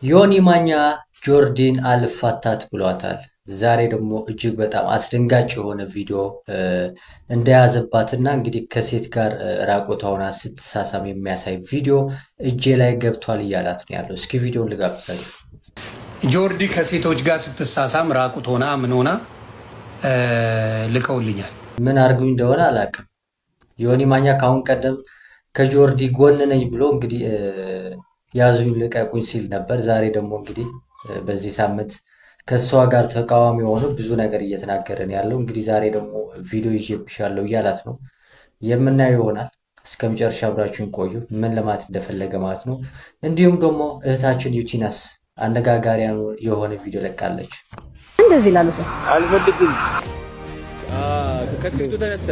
ዮኒ ማኛ ጆርዲን አልፋታት ብሏታል። ዛሬ ደግሞ እጅግ በጣም አስደንጋጭ የሆነ ቪዲዮ እንደያዘባትና እንግዲህ ከሴት ጋር ራቆቷ ሆና ስትሳሳም የሚያሳይ ቪዲዮ እጄ ላይ ገብቷል እያላት ነው ያለው። እስኪ ቪዲዮን ልጋብዛችሁ። ጆርዲ ከሴቶች ጋር ስትሳሳም ራቁት ሆና ምን ሆና ልከውልኛል። ምን አርጉኝ እንደሆነ አላውቅም። ዮኒ ማኛ ካሁን ቀደም ከጆርዲ ጎን ነኝ ብሎ እንግዲህ ያዙኝ ልቀቁኝ ሲል ነበር። ዛሬ ደግሞ እንግዲህ በዚህ ሳምንት ከእሷ ጋር ተቃዋሚ የሆነ ብዙ ነገር እየተናገረ ነው ያለው። እንግዲህ ዛሬ ደግሞ ቪዲዮ ይዤብሻለሁ እያላት ነው የምናየው ይሆናል። እስከ መጨረሻ አብራችሁን ቆዩ፣ ምን ለማለት እንደፈለገ ማለት ነው። እንዲሁም ደግሞ እህታችን ዩቲናስ አነጋጋሪ የሆነ ቪዲዮ ለቃለች። እንደዚህ ላሉት አልፈልግም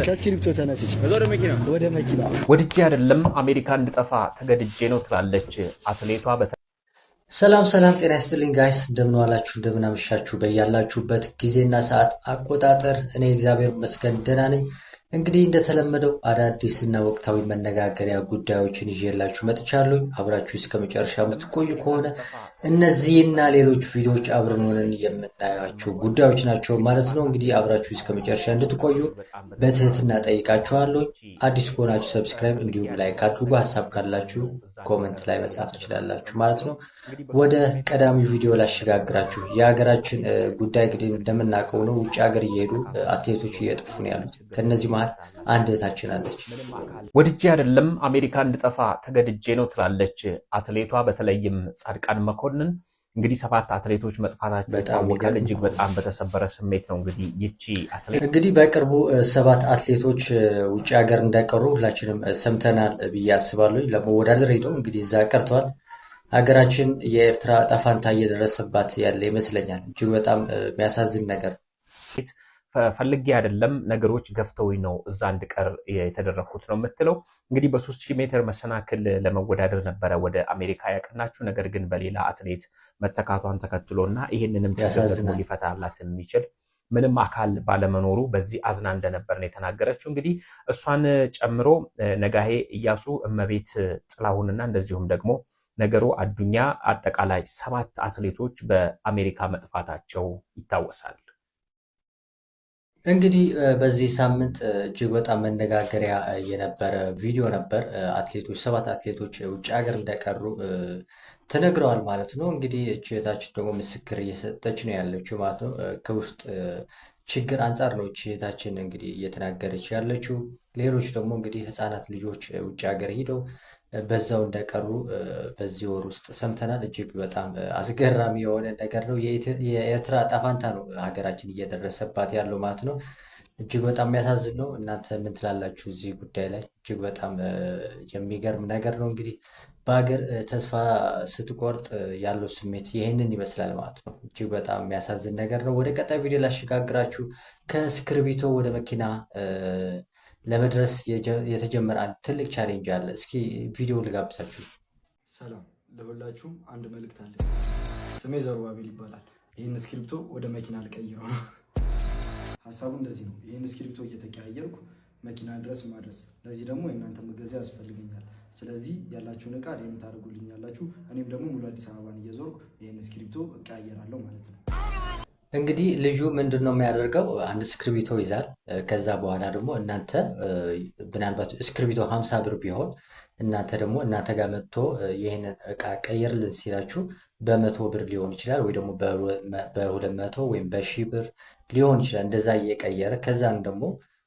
ከስክሪፕቶ ተነስች ወደ መኪና ወድጄ አይደለም አሜሪካ እንድጠፋ ተገድጄ ነው ትላለች አትሌቷ። ሰላም ሰላም፣ ጤና ይስጥልኝ ጋይስ፣ እንደምን ዋላችሁ እንደምን አመሻችሁ በያላችሁበት ጊዜና ሰዓት አቆጣጠር። እኔ እግዚአብሔር ይመስገን ደህና ነኝ። እንግዲህ እንደተለመደው አዳዲስ እና ወቅታዊ መነጋገሪያ ጉዳዮችን ይዤላችሁ መጥቻለሁ። አብራችሁ እስከ መጨረሻ የምትቆዩ ከሆነ እነዚህና ሌሎች ቪዲዮዎች አብረን ሆነን የምናያቸው ጉዳዮች ናቸው ማለት ነው። እንግዲህ አብራችሁ እስከ መጨረሻ እንድትቆዩ በትህትና ጠይቃችኋለሁ። አዲስ ከሆናችሁ ሰብስክራይብ እንዲሁም ላይክ አድርጉ። ሀሳብ ካላችሁ ኮመንት ላይ መጻፍ ትችላላችሁ ማለት ነው። ወደ ቀዳሚ ቪዲዮ ላሸጋግራችሁ። የሀገራችን ጉዳይ እንግዲህ እንደምናውቀው ነው። ውጭ ሀገር እየሄዱ አትሌቶች እየጠፉ ነው ያሉት። ከነዚህ መሀል አንድ እህታችን አለች። ወድጄ አይደለም አሜሪካ እንድጠፋ ተገድጄ ነው ትላለች አትሌቷ። በተለይም ጻድቃን መኮንን እንግዲህ 7 አትሌቶች መጥፋታቸው ይታወቃል። እጅግ በጣም በተሰበረ ስሜት ነው እንግዲህ ይቺ አትሌት እንግዲህ በቅርቡ 7 አትሌቶች ውጭ ሀገር እንዳቀሩ ሁላችንም ሰምተናል ብዬ አስባለሁ። ለመወዳደር ሄደው እንግዲህ እዛ ቀርተዋል። ሀገራችን የኤርትራ ዕጣ ፈንታ እየደረሰባት ያለ ይመስለኛል። እጅግ በጣም የሚያሳዝን ነገር። ፈልጌ አይደለም ነገሮች ገፍተውኝ ነው እዛ እንድቀር የተደረኩት ነው የምትለው። እንግዲህ በ3000 ሜትር መሰናክል ለመወዳደር ነበረ ወደ አሜሪካ ያቀናችው። ነገር ግን በሌላ አትሌት መተካቷን ተከትሎና ይህንንም ደግሞ ሊፈታላት የሚችል ምንም አካል ባለመኖሩ በዚህ አዝና እንደነበር ነው የተናገረችው። እንግዲህ እሷን ጨምሮ ነጋሄ እያሱ፣ እመቤት ጥላሁንና እንደዚሁም ደግሞ ነገሩ አዱኛ አጠቃላይ 7 አትሌቶች በአሜሪካ መጥፋታቸው ይታወሳል። እንግዲህ በዚህ ሳምንት እጅግ በጣም መነጋገሪያ የነበረ ቪዲዮ ነበር። አትሌቶች 7 አትሌቶች ውጭ ሀገር እንደቀሩ ተነግረዋል ማለት ነው። እንግዲህ እህታችን ደግሞ ምስክር እየሰጠች ነው ያለችው ማለት ነው። ከውስጥ ችግር አንጻር ነው እህታችን እንግዲህ እየተናገረች ያለችው። ሌሎች ደግሞ እንግዲህ ህፃናት ልጆች ውጭ ሀገር ሄደው በዛው እንደቀሩ በዚህ ወር ውስጥ ሰምተናል። እጅግ በጣም አስገራሚ የሆነ ነገር ነው። የኤርትራ ዕጣ ፈንታ ነው ሀገራችን እየደረሰባት ያለው ማለት ነው። እጅግ በጣም የሚያሳዝን ነው። እናንተ ምን ትላላችሁ እዚህ ጉዳይ ላይ? እጅግ በጣም የሚገርም ነገር ነው። እንግዲህ በሀገር ተስፋ ስትቆርጥ ያለው ስሜት ይህንን ይመስላል ማለት ነው። እጅግ በጣም የሚያሳዝን ነገር ነው። ወደ ቀጣይ ቪዲዮ ላሸጋግራችሁ። ከእስክርቢቶ ወደ መኪና ለመድረስ የተጀመረ አንድ ትልቅ ቻሌንጅ አለ። እስኪ ቪዲዮ ልጋብዛችሁ። ሰላም ለሁላችሁም፣ አንድ መልእክት አለ። ስሜ ዘሩባቤል ይባላል። ይህን እስክሪብቶ ወደ መኪና ልቀይረው ነው። ሀሳቡ እንደዚህ ነው። ይህን እስክሪብቶ እየተቀያየርኩ መኪና ድረስ ማድረስ፣ ለዚህ ደግሞ የእናንተ መገዛ ያስፈልገኛል። ስለዚህ ያላችሁን እቃ እኔም ታደርጉልኛላችሁ። እኔም ደግሞ ሙሉ አዲስ አበባን እየዞርኩ ይህን እስክሪብቶ እቀያየራለሁ ማለት ነው። እንግዲህ ልጁ ምንድን ነው የሚያደርገው? አንድ እስክርቢቶ ይዛል። ከዛ በኋላ ደግሞ እናንተ ምናልባት እስክርቢቶ 50 ብር ቢሆን እናንተ ደግሞ እናንተ ጋር መጥቶ ይህንን እቃ ቀይርልን ሲላችሁ በ100 ብር ሊሆን ይችላል፣ ወይ ደግሞ በ200 ወይም በ1000 ብር ሊሆን ይችላል። እንደዛ እየቀየረ ከዛም ደግሞ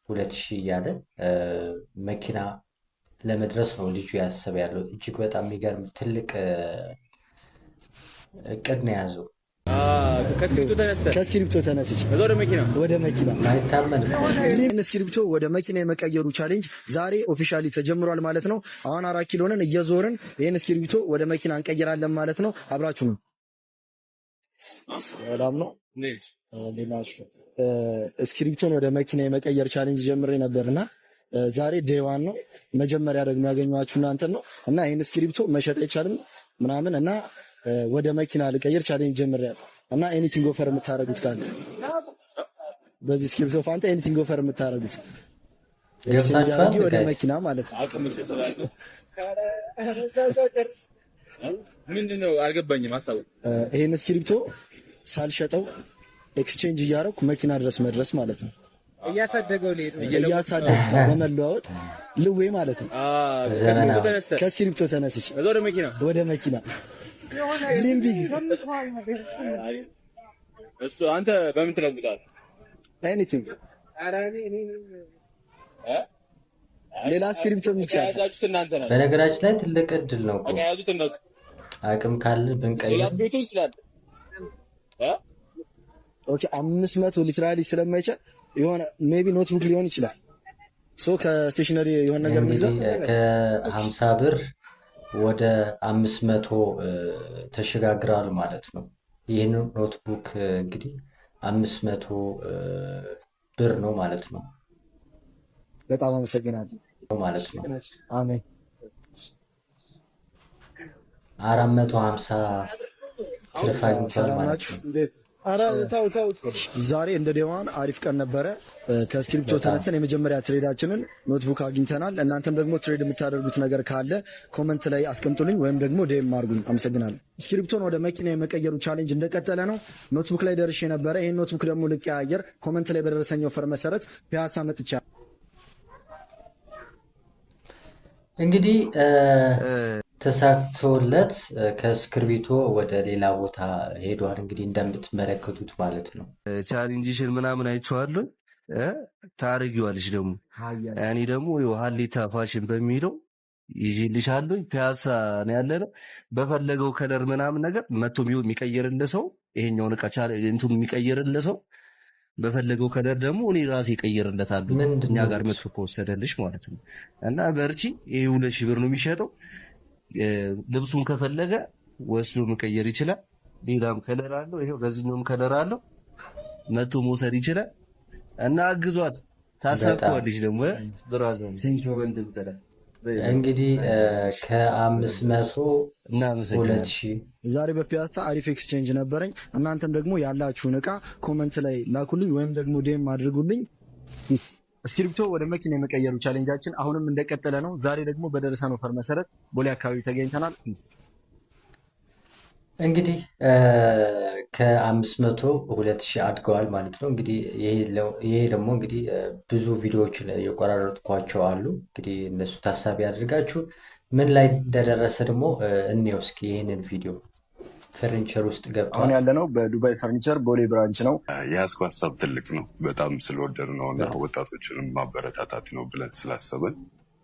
2000 እያለ መኪና ለመድረስ ነው ልጁ ያሰበ ያለው። እጅግ በጣም የሚገርም ትልቅ እቅድ ነው የያዘው። ከስክሪፕቶ ተነስች ወደ መኪና ማይታመን ስክሪፕቶ ወደ መኪና የመቀየሩ ቻሌንጅ ዛሬ ኦፊሻሊ ተጀምሯል ማለት ነው። አሁን 4 ኪሎ ነን፣ እየዞርን ይህን ስክሪፕቶ ወደ መኪና እንቀይራለን ማለት ነው። አብራችሁ ነው። ሰላም ነው። ስክሪፕቶን ወደ መኪና የመቀየር ቻሌንጅ ጀምሬ ነበርና ዛሬ ዴዋን ነው። መጀመሪያ ደግሞ ያገኘኋችሁ እናንተን ነው እና ይህን ስክሪፕቶ መሸጥ አይቻልም ምናምን እና ወደ መኪና ልቀይር ቻሌንጅ ጀምሬያለሁ እና ኤኒቲንግ ኦፈር የምታረጉት ካለ በዚህ ስክሪፕቶ ፋንታ ኤኒቲንግ ኦፈር የምታረጉት ገብታችኋል። ወደ መኪና ማለት ነው። ምንድነው አልገባኝም ሐሳቡ። ይሄን እስክሪብቶ ሳልሸጠው ኤክስቼንጅ እያደረኩ መኪና ድረስ መድረስ ማለት ነው። እያሳደገው በመለዋወጥ ልዌ ማለት ነው። ዘመናዊ ከእስክሪብቶ ተነስሽ ወደ መኪና ሊምቢግ እሱ አንተ በምን ትለውጣለህ? ኤኒቲንግ ሌላ እስክሪብቶ የሚቻል በነገራችን ላይ ትልቅ እድል ነው እኮ አቅም ካለ ብንቀይር። ኦኬ 500 ሊትራሊ ስለማይቻል የሆነ ሜቢ ኖትቡክ ሊሆን ይችላል። ሶ ከስቴሽነሪ የሆነ ነገር እንግዲህ ከ50 ብር ወደ 500 ተሸጋግረዋል ማለት ነው። ይህን ኖትቡክ እንግዲህ 500 ብር ነው ማለት ነው። በጣም አመሰግናለሁ ማለት ነው። አሜን። 450 ትርፍ አግኝተዋል ማለት ነው። ዛሬ እንደ ዴዋን አሪፍ ቀን ነበረ። ከስክሪፕቶ ተነስተን የመጀመሪያ ትሬዳችንን ኖትቡክ አግኝተናል። እናንተም ደግሞ ትሬድ የምታደርጉት ነገር ካለ ኮመንት ላይ አስቀምጡልኝ ወይም ደግሞ ዴም አድርጉኝ። አመሰግናለሁ። ስክሪፕቶን ወደ መኪና የመቀየሩ ቻሌንጅ እንደቀጠለ ነው። ኖትቡክ ላይ ደርሼ ነበረ። ይህን ኖትቡክ ደግሞ ልቀያየር ኮመንት ላይ በደረሰኝ ኦፈር መሰረት ፒያሳ መጥቻለሁ። እንግዲህ ተሳክቶለት ከእስክርቢቶ ወደ ሌላ ቦታ ሄዷል። እንግዲህ እንደምትመለከቱት ማለት ነው። ቻሌንጅሽን ምናምን አይቼዋለሁ። ታረጊዋለሽ ደግሞ እኔ ደግሞ ሀሌታ ፋሽን በሚለው ይዤልሻለሁ። ፒያሳ ነው ያለነው። በፈለገው ከለር ምናምን ነገር መጥቶ የሚቀይርልህ ሰው ይሄኛውን እቃ እንትን የሚቀይርልህ ሰው በፈለገው ከለር ደግሞ እኔ ራሴ እቀይርለታለሁ። እኛ ጋር መጥቶ ከወሰደልሽ ማለት ነው። እና በርቺ። ይሄ 2000 ብር ነው የሚሸጠው። ልብሱን ከፈለገ ወስዶ መቀየር ይችላል። ሌላም ከለር አለው። ይሄው በዚህኛውም ከለር አለው። መጥቶ መውሰድ ይችላል። እና አግዟት። ታሳትፏለች ደግሞ ብራዘር እንግዲህ ከ500 እና 2000 ዛሬ በፒያሳ አሪፍ ኤክስቼንጅ ነበረኝ። እናንተም ደግሞ ያላችሁን እቃ ኮመንት ላይ ላኩልኝ ወይም ደግሞ ዴም አድርጉልኝ። እስክሪፕቶ ወደ መኪና የመቀየሩ ቻሌንጃችን አሁንም እንደቀጠለ ነው። ዛሬ ደግሞ በደረሰን ኦፈር መሰረት ቦሌ አካባቢ ተገኝተናል። እንግዲህ ከ500 2000 አድገዋል ማለት ነው። እንግዲህ ይሄ ደግሞ እንግዲህ ብዙ ቪዲዮዎች የቆራረጥኳቸው አሉ። እንግዲህ እነሱ ታሳቢ አድርጋችሁ ምን ላይ እንደደረሰ ደግሞ እንየው እስኪ ይህንን ቪዲዮ። ፈርኒቸር ውስጥ ገብተዋል። አሁን ያለነው በዱባይ ፈርኒቸር ቦሌ ብራንች ነው። የያዝኩ ሀሳብ ትልቅ ነው። በጣም ስለወደድ ነው እና ወጣቶችንም ማበረታታት ነው ብለን ስላሰብን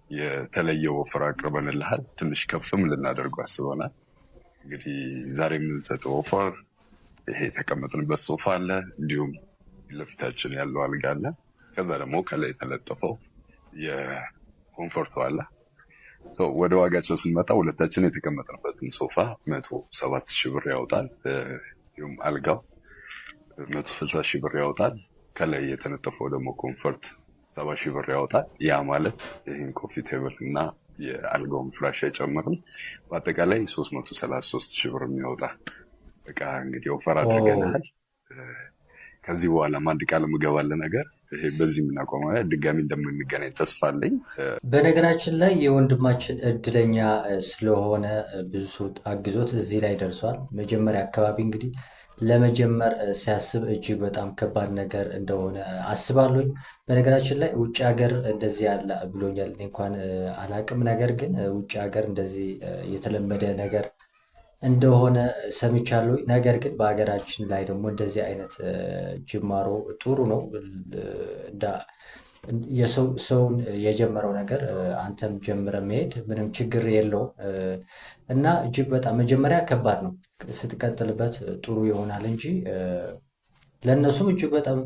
የተለየ ወፍር አቅርበንልሃል። ትንሽ ከፍም ልናደርጉ አስበናል። እንግዲህ ዛሬ የምንሰጠው ኦፈር ይሄ የተቀመጥንበት ሶፋ አለ፣ እንዲሁም ለፊታችን ያለው አልጋ አለ። ከዛ ደግሞ ከላይ የተለጠፈው የኮንፈርቱ አለ። ወደ ዋጋቸው ስንመጣ ሁለታችን የተቀመጥንበትን ሶፋ 107,000 ብር ያወጣል። እንዲሁም አልጋው 160,000 ብር ያወጣል። ከላይ የተነጠፈው ደግሞ ኮንፈርት 70,000 ብር ያወጣል። ያ ማለት ይህን ኮፊ ቴብል እና የአልጋውን ፍራሽ አይጨምርም። በአጠቃላይ 333,000 ብር የሚያወጣ እቃ እንግዲህ ኦፈር አድርገናል። ከዚህ በኋላም አንድ ቃል የምገባለ ነገር ይሄ በዚህ የምናቆመ ድጋሚ እንደምንገናኝ ተስፋ አለኝ። በነገራችን ላይ የወንድማችን እድለኛ ስለሆነ ብዙ ሰው አግዞት እዚህ ላይ ደርሷል። መጀመሪያ አካባቢ እንግዲህ ለመጀመር ሲያስብ እጅግ በጣም ከባድ ነገር እንደሆነ አስባለሁኝ። በነገራችን ላይ ውጭ ሀገር እንደዚህ ያለ ብሎኛል። እኔ እንኳን አላቅም፣ ነገር ግን ውጭ ሀገር እንደዚህ የተለመደ ነገር እንደሆነ ሰምቻለሁ። ነገር ግን በሀገራችን ላይ ደግሞ እንደዚህ አይነት ጅማሮ ጥሩ ነው። ሰውን የጀመረው ነገር አንተም ጀምረ መሄድ ምንም ችግር የለውም እና እጅግ በጣም መጀመሪያ ከባድ ነው፣ ስትቀጥልበት ጥሩ ይሆናል እንጂ ለእነሱም እጅግ በጣም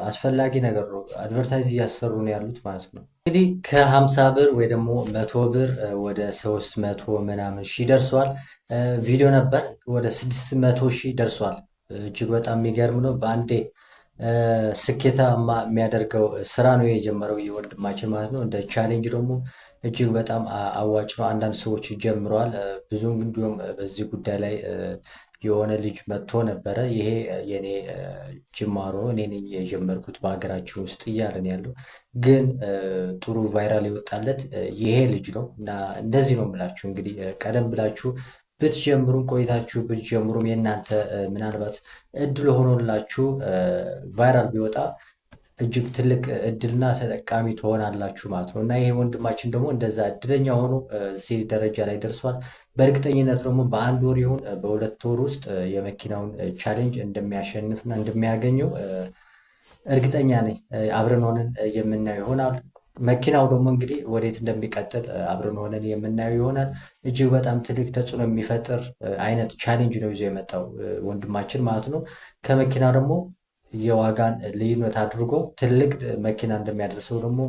አስፈላጊ ነገር ነው። አድቨርታይዝ እያሰሩ ነው ያሉት ማለት ነው። እንግዲህ ከ50 ብር ወይ ደግሞ 100 ብር ወደ 300 ምናምን ሺህ ደርሷል። ቪዲዮ ነበር ወደ 600 ሺህ ደርሷል። እጅግ በጣም የሚገርም ነው። በአንዴ ስኬታማ የሚያደርገው ስራ ነው የጀመረው የወንድማችን ማለት ነው። እንደ ቻሌንጅ ደግሞ እጅግ በጣም አዋጭ ነው። አንዳንድ ሰዎች ጀምረዋል። ብዙም እንዲሁም በዚህ ጉዳይ ላይ የሆነ ልጅ መጥቶ ነበረ። ይሄ የኔ ጅማሮ ነው፣ እኔ ነኝ የጀመርኩት በሀገራችን ውስጥ እያለን ያለው ግን ጥሩ ቫይራል የወጣለት ይሄ ልጅ ነው። እና እንደዚህ ነው የምላችሁ። እንግዲህ ቀደም ብላችሁ ብትጀምሩም ቆይታችሁ ብትጀምሩም የእናንተ ምናልባት እድል ሆኖላችሁ ቫይራል ቢወጣ እጅግ ትልቅ እድልና ተጠቃሚ ትሆናላችሁ ማለት ነው። እና ይሄ ወንድማችን ደግሞ እንደዛ እድለኛ ሆኖ እዚህ ደረጃ ላይ ደርሷል። በእርግጠኝነት ደግሞ በአንድ ወር ይሁን በሁለት ወር ውስጥ የመኪናውን ቻሌንጅ እንደሚያሸንፍና እንደሚያገኘው እርግጠኛ ነኝ። አብረን ሆነን የምናየው ይሆናል። መኪናው ደግሞ እንግዲህ ወዴት እንደሚቀጥል አብረን ሆነን የምናየው ይሆናል። እጅግ በጣም ትልቅ ተጽዕኖ የሚፈጥር አይነት ቻሌንጅ ነው ይዞ የመጣው ወንድማችን ማለት ነው። ከመኪናው ደግሞ የዋጋን ልዩነት አድርጎ ትልቅ መኪና እንደሚያደርሰው ደግሞ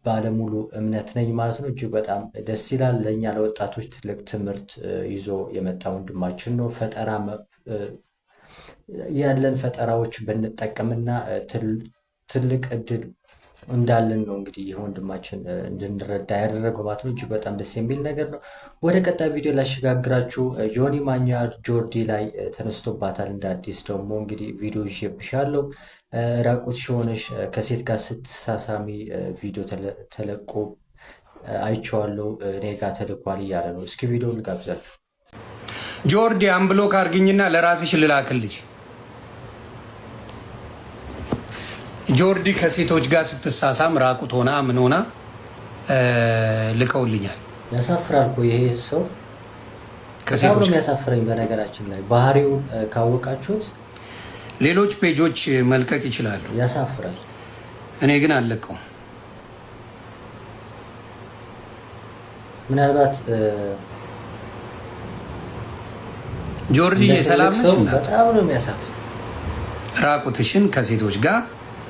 ባለሙሉ እምነት ነኝ ማለት ነው። እጅግ በጣም ደስ ይላል። ለእኛ ለወጣቶች ትልቅ ትምህርት ይዞ የመጣ ወንድማችን ነው። ፈጠራ ያለን ፈጠራዎች ብንጠቀምና ትልቅ እድል እንዳለን ነው እንግዲህ ይህ ወንድማችን እንድንረዳ ያደረገው ማለት ነው። እጅግ በጣም ደስ የሚል ነገር ነው። ወደ ቀጣይ ቪዲዮ ላሸጋግራችሁ። ዮኒ ማኛ ጆርዲ ላይ ተነስቶባታል እንደ አዲስ ደግሞ እንግዲህ ቪዲዮ ይዤብሻለሁ። ራቁት ሆነሽ ከሴት ጋር ስትሳሳሚ ቪዲዮ ተለቆ አይቼዋለሁ፣ እኔ ጋር ተልኳል እያለ ነው። እስኪ ቪዲዮ ልጋብዛችሁ። ጆርዲ አንብሎክ አርግኝና ለራስሽ ልላክልሽ። ጆርዲ ከሴቶች ጋር ስትሳሳም ራቁት ሆና ምን ሆና ልከውልኛል። ያሳፍራል እኮ ይሄ ሰው፣ በጣም ነው የሚያሳፍረኝ። በነገራችን ላይ ባህሪው ካወቃችሁት ሌሎች ፔጆች መልቀቅ ይችላሉ። ያሳፍራል። እኔ ግን አልለቀውም። ምናልባት ጆርዲ የሰላም ሰው በጣም ነው የሚያሳፍር። ራቁትሽን ከሴቶች ጋር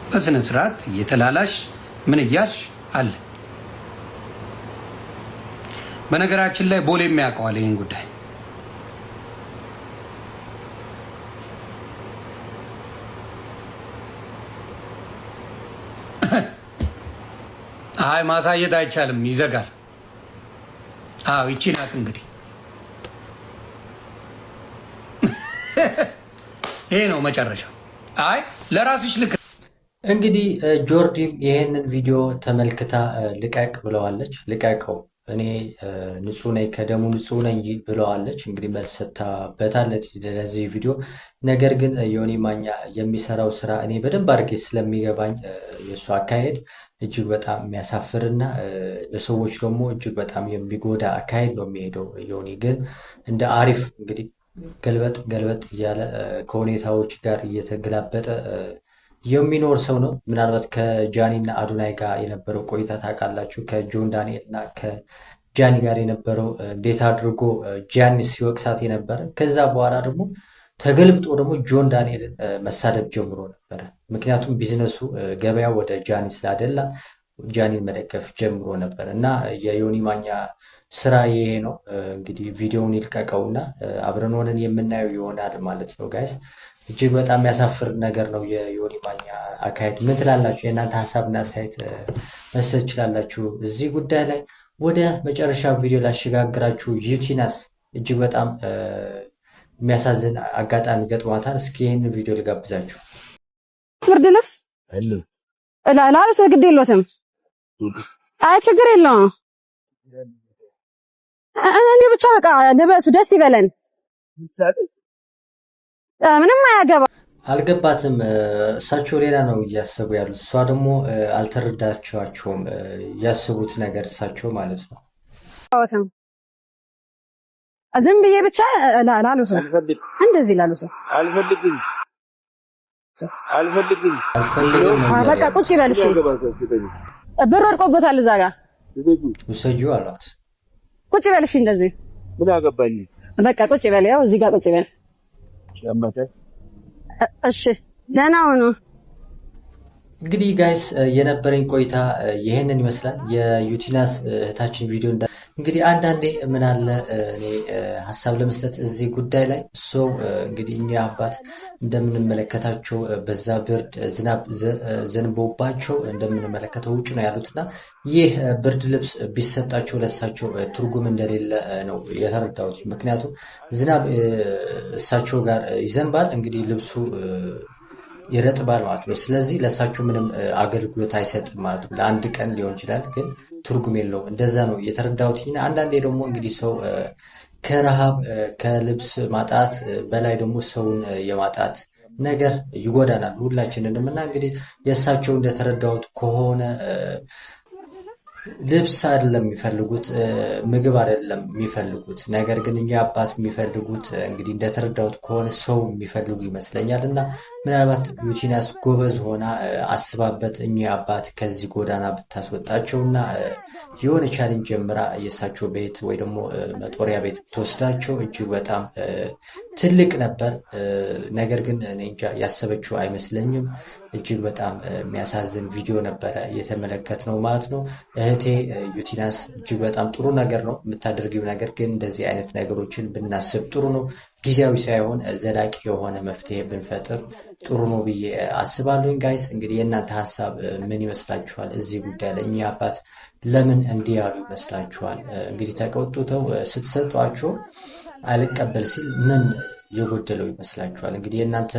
በስነ ስርዓት እየተላላሽ ምን እያልሽ አለ። በነገራችን ላይ ቦሌ የሚያውቀዋል ይህን ጉዳይ። አይ ማሳየት አይቻልም፣ ይዘጋል። አዎ ይቺ ናት እንግዲህ። ይሄ ነው መጨረሻው። አይ ለራስሽ ልክ እንግዲህ ጆርዲም ይህንን ቪዲዮ ተመልክታ ልቀቅ ብለዋለች። ልቀቀው፣ እኔ ንጹህ ነኝ፣ ከደሙ ንጹህ ነኝ ብለዋለች። እንግዲህ መልስ ሰጥታበታለች ለዚህ ቪዲዮ። ነገር ግን ዮኒ ማኛ የሚሰራው ስራ እኔ በደንብ አድርጌ ስለሚገባኝ የእሱ አካሄድ እጅግ በጣም የሚያሳፍርና ለሰዎች ደግሞ እጅግ በጣም የሚጎዳ አካሄድ ነው የሚሄደው። ዮኒ ግን እንደ አሪፍ እንግዲህ ገልበጥ ገልበጥ እያለ ከሁኔታዎች ጋር እየተገላበጠ የሚኖር ሰው ነው። ምናልባት ከጃኒ እና አዶናይ ጋር የነበረው ቆይታ ታውቃላችሁ። ከጆን ዳንኤል እና ከጃኒ ጋር የነበረው እንዴት አድርጎ ጃኒ ሲወቅሳት የነበረ፣ ከዛ በኋላ ደግሞ ተገልብጦ ደግሞ ጆን ዳንኤልን መሳደብ ጀምሮ ነበረ። ምክንያቱም ቢዝነሱ ገበያ ወደ ጃኒ ስላደላ ጃኒን መደገፍ ጀምሮ ነበር እና የዮኒ ማኛ ስራ ይሄ ነው። እንግዲህ ቪዲዮውን ይልቀቀውና አብረን ሆነን የምናየው ይሆናል ማለት ነው ጋይስ። እጅግ በጣም የሚያሳፍር ነገር ነው የዮኒ ማኛ አካሄድ። ምን ትላላችሁ? የእናንተ ሀሳብና አስተያየት መስጠት ትችላላችሁ እዚህ ጉዳይ ላይ። ወደ መጨረሻ ቪዲዮ ላሸጋግራችሁ። ዩቲናስ እጅግ በጣም የሚያሳዝን አጋጣሚ ገጥሟታል። እስኪ ይህን ቪዲዮ ልጋብዛችሁ። ብርድ ልብስ ላሉት ግድ የለትም። አይ ችግር የለውም። እኔ ብቻ በቃ ልበሱ፣ ደስ ይበለን። ምንም አያገባ አልገባትም። እሳቸው ሌላ ነው እያሰቡ ያሉት፣ እሷ ደግሞ አልተረዳቸዋቸውም ያስቡት ነገር እሳቸው ማለት ነው። ዝም ብዬ ብቻ ላሉት እንደዚህ ላሉት አልፈልግም በቃ ቁጭ ይበል። እሺ ብር ወድቆበታል እዛ ጋር ውሰጂው አሏት። ቁጭ ይበል። እሺ እንደዚህ ምን አገባኝ። በቃ ቁጭ ይበል። ያው እዚህ ጋር ቁጭ ይበል። እሺ ደህና ሁኑ። እንግዲህ ጋይስ የነበረኝ ቆይታ ይሄንን ይመስላል። የዩቲናስ እህታችን ቪዲዮ እንግዲህ አንዳንዴ ምን አለ እኔ ሀሳብ ለመስጠት እዚህ ጉዳይ ላይ ሰው እንግዲህ እኛ አባት እንደምንመለከታቸው በዛ ብርድ ዝናብ ዘንቦባቸው እንደምንመለከተው ውጭ ነው ያሉትና ይህ ብርድ ልብስ ቢሰጣቸው ለእሳቸው ትርጉም እንደሌለ ነው የተረዳሁት። ምክንያቱም ዝናብ እሳቸው ጋር ይዘንባል፣ እንግዲህ ልብሱ ይረጥባል ማለት ነው። ስለዚህ ለእሳቸው ምንም አገልግሎት አይሰጥም ማለት ነው። ለአንድ ቀን ሊሆን ይችላል፣ ግን ትርጉም የለውም። እንደዛ ነው የተረዳሁት። አንዳንዴ ደግሞ እንግዲህ ሰው ከረሃብ ከልብስ ማጣት በላይ ደግሞ ሰውን የማጣት ነገር ይጎዳናል ሁላችንንም። እና እንግዲህ የእሳቸው እንደተረዳሁት ከሆነ ልብስ አይደለም የሚፈልጉት፣ ምግብ አይደለም የሚፈልጉት። ነገር ግን እኛ አባት የሚፈልጉት እንግዲህ እንደተረዳሁት ከሆነ ሰው የሚፈልጉ ይመስለኛል። እና ምናልባት ዩቲናስ ጎበዝ ሆና አስባበት እኚህ አባት ከዚህ ጎዳና ብታስወጣቸው እና የሆነ ቻሌንጅ ጀምራ የእሳቸው ቤት ወይ ደግሞ መጦሪያ ቤት ብትወስዳቸው እጅግ በጣም ትልቅ ነበር። ነገር ግን እኔ እንጃ ያሰበችው አይመስለኝም። እጅግ በጣም የሚያሳዝን ቪዲዮ ነበረ የተመለከትነው ማለት ነው። እህቴ ዩቲናስ እጅግ በጣም ጥሩ ነገር ነው የምታደርጊው። ነገር ግን እንደዚህ አይነት ነገሮችን ብናስብ ጥሩ ነው። ጊዜያዊ ሳይሆን ዘላቂ የሆነ መፍትሄ ብንፈጥር ጥሩ ነው ብዬ አስባለሁኝ። ጋይስ እንግዲህ የእናንተ ሀሳብ ምን ይመስላችኋል? እዚህ ጉዳይ ላይ እኚህ አባት ለምን እንዲህ ያሉ ይመስላችኋል? እንግዲህ ተቆጥተው ስትሰጧቸው አልቀበል ሲል ምን የጎደለው ይመስላችኋል? እንግዲህ የእናንተ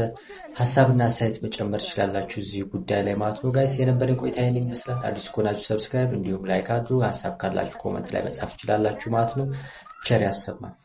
ሀሳብና አስተያየት መጨመር ትችላላችሁ እዚህ ጉዳይ ላይ ማለት ነው። ጋይስ የነበረን ቆይታ ይህን ይመስላል። አዲስ ከሆናችሁ ሰብስክራይብ እንዲሁም ላይክ አድርጉ። ሀሳብ ካላችሁ ኮመንት ላይ መጻፍ ትችላላችሁ ማለት ነው። ቸር ያሰማል።